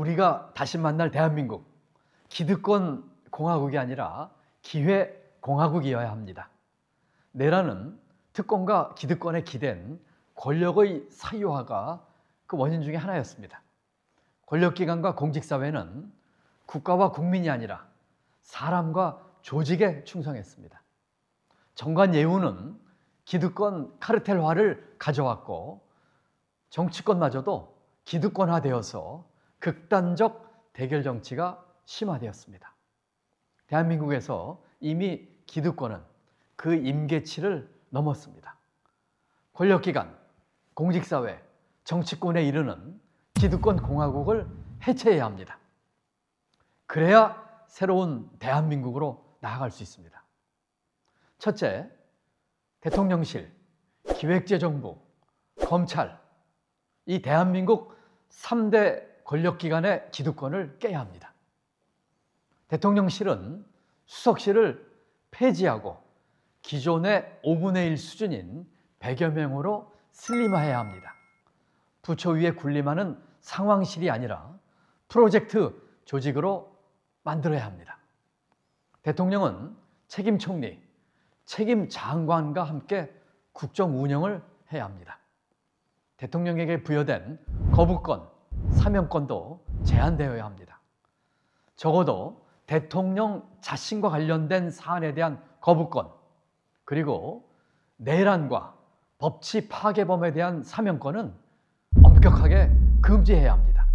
우리가 다시 만날 대한민국, 기득권 공화국이 아니라 기회 공화국이어야 합니다. 내란은 특권과 기득권에 기댄 권력의 사유화가 그 원인 중에 하나였습니다. 권력기관과 공직사회는 국가와 국민이 아니라 사람과 조직에 충성했습니다. 정관 예우는 기득권 카르텔화를 가져왔고 정치권마저도 기득권화되어서 극단적 대결 정치가 심화되었습니다. 대한민국에서 이미 기득권은 그 임계치를 넘었습니다. 권력기관, 공직사회, 정치권에 이르는 기득권 공화국을 해체해야 합니다. 그래야 새로운 대한민국으로 나아갈 수 있습니다. 첫째, 대통령실, 기획재정부, 검찰, 이 대한민국 3대 권력기관의 기득권을 깨야 합니다. 대통령실은 수석실을 폐지하고 기존의 5분의 1 수준인 100여 명으로 슬림화해야 합니다. 부처 위에 군림하는 상황실이 아니라 프로젝트 조직으로 만들어야 합니다. 대통령은 책임 총리, 책임 장관과 함께 국정 운영을 해야 합니다. 대통령에게 부여된 거부권, 사명권도 제한되어야 합니다. 적어도 대통령 자신과 관련된 사안에 대한 거부권, 그리고 내란과 법치 파괴범에 대한 사명권은 엄격하게 금지해야 합니다.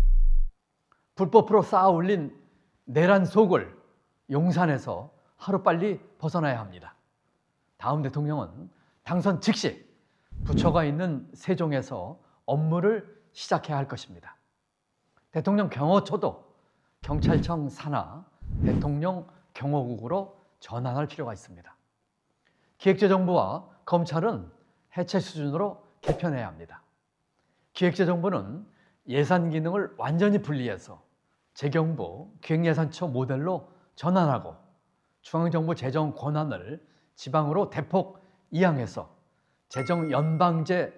불법으로 쌓아 올린 내란 속을 용산에서 하루빨리 벗어나야 합니다. 다음 대통령은 당선 즉시 부처가 있는 세종에서 업무를 시작해야 할 것입니다. 대통령 경호처도 경찰청 산하 대통령 경호국으로 전환할 필요가 있습니다. 기획재정부와 검찰은 해체 수준으로 개편해야 합니다. 기획재정부는 예산 기능을 완전히 분리해서 재경부, 기획예산처 모델로 전환하고 중앙정부 재정 권한을 지방으로 대폭 이양해서 재정 연방제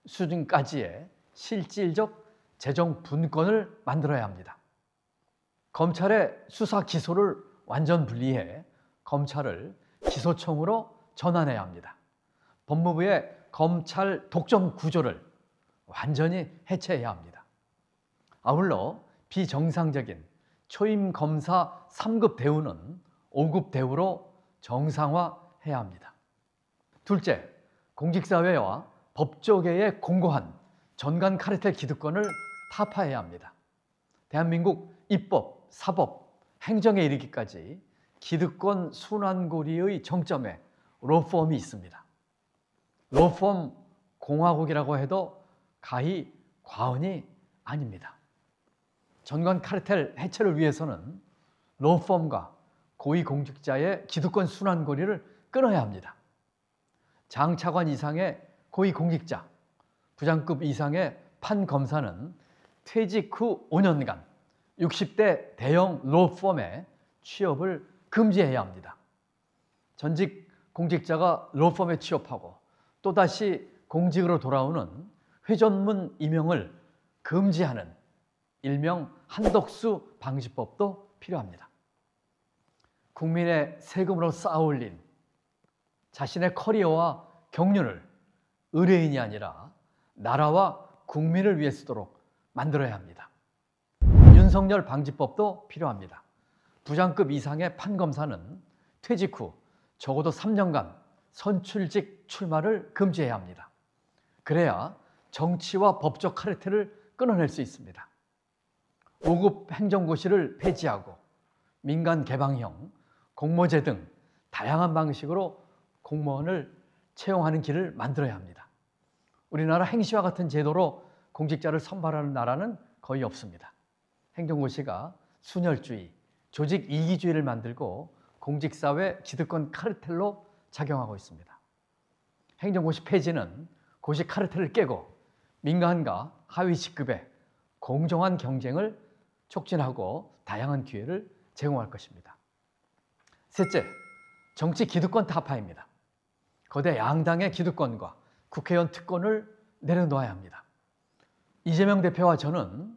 수준까지의 실질적 재정 분권을 만들어야 합니다. 검찰의 수사 기소를 완전 분리해 검찰을 기소청으로 전환해야 합니다. 법무부의 검찰 독점 구조를 완전히 해체해야 합니다. 아울러 비정상적인 초임 검사 3급 대우는 5급 대우로 정상화해야 합니다. 둘째, 공직사회와 법조계의 공고한 전관 카르텔 기득권을 타파해야 합니다. 대한민국 입법, 사법, 행정에 이르기까지 기득권 순환고리의 정점에 로펌이 있습니다. 로펌 공화국이라고 해도 가히 과언이 아닙니다. 전관 카르텔 해체를 위해서는 로펌과 고위공직자의 기득권 순환고리를 끊어야 합니다. 장차관 이상의 고위공직자, 부장급 이상의 판검사는 퇴직 후 5년간 60대 대형 로펌에 취업을 금지해야 합니다. 전직 공직자가 로펌에 취업하고 또다시 공직으로 돌아오는 회전문 임용을 금지하는 일명 한덕수 방지법도 필요합니다. 국민의 세금으로 쌓아올린 자신의 커리어와 경륜을 의뢰인이 아니라 나라와 국민을 위해 쓰도록 만들어야 합니다. 윤석열 방지법도 필요합니다. 부장급 이상의 판검사는 퇴직 후 적어도 3년간 선출직 출마를 금지해야 합니다. 그래야 정치와 법적 카르텔을 끊어낼 수 있습니다. 5급 행정고시를 폐지하고 민간 개방형, 공모제 등 다양한 방식으로 공무원을 채용하는 길을 만들어야 합니다. 우리나라 행시와 같은 제도로 공직자를 선발하는 나라는 거의 없습니다. 행정고시가 순혈주의, 조직 이기주의를 만들고 공직사회 기득권 카르텔로 작용하고 있습니다. 행정고시 폐지는 고시 카르텔을 깨고 민간과 하위 직급의 공정한 경쟁을 촉진하고 다양한 기회를 제공할 것입니다. 셋째, 정치 기득권 타파입니다. 거대 양당의 기득권과 국회의원 특권을 내려놓아야 합니다. 이재명 대표와 저는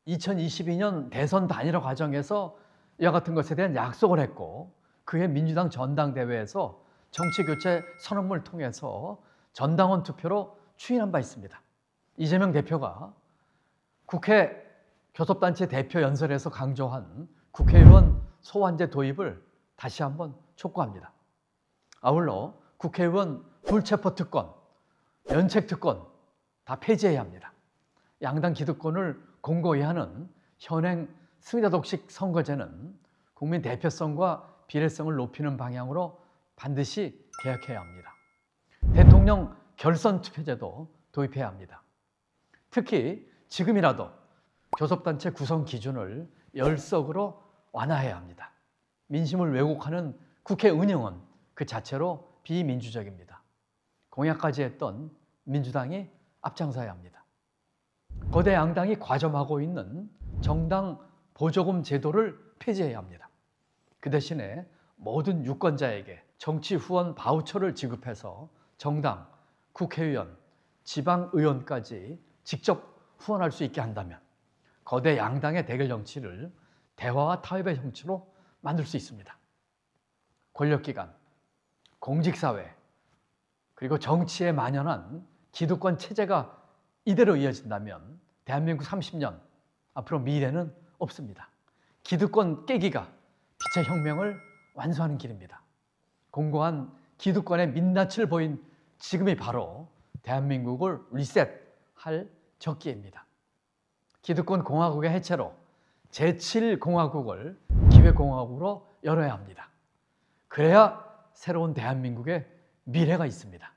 2022년 대선 단일화 과정에서 이와 같은 것에 대한 약속을 했고, 그해 민주당 전당대회에서 정치교체 선언문을 통해서 전당원 투표로 추인한 바 있습니다. 이재명 대표가 국회 교섭단체 대표 연설에서 강조한 국회의원 소환제 도입을 다시 한번 촉구합니다. 아울러 국회의원 불체포 특권, 면책 특권 다 폐지해야 합니다. 양당 기득권을 공고히 하는 현행 승자독식 선거제는 국민 대표성과 비례성을 높이는 방향으로 반드시 개혁해야 합니다. 대통령 결선 투표제도 도입해야 합니다. 특히 지금이라도 교섭단체 구성 기준을 열석으로 완화해야 합니다. 민심을 왜곡하는 국회 운영은 그 자체로 비민주적입니다. 공약까지 했던 민주당이 앞장서야 합니다. 거대 양당이 과점하고 있는 정당 보조금 제도를 폐지해야 합니다. 그 대신에 모든 유권자에게 정치 후원 바우처를 지급해서 정당, 국회의원, 지방의원까지 직접 후원할 수 있게 한다면 거대 양당의 대결 정치를 대화와 타협의 정치로 만들 수 있습니다. 권력기관, 공직사회, 그리고 정치에 만연한 기득권 체제가 이대로 이어진다면 대한민국 30년 앞으로 미래는 없습니다. 기득권 깨기가 빛의 혁명을 완수하는 길입니다. 공고한 기득권의 민낯을 보인 지금이 바로 대한민국을 리셋할 적기입니다. 기득권 공화국의 해체로 제7공화국을 기회공화국으로 열어야 합니다. 그래야 새로운 대한민국의 미래가 있습니다.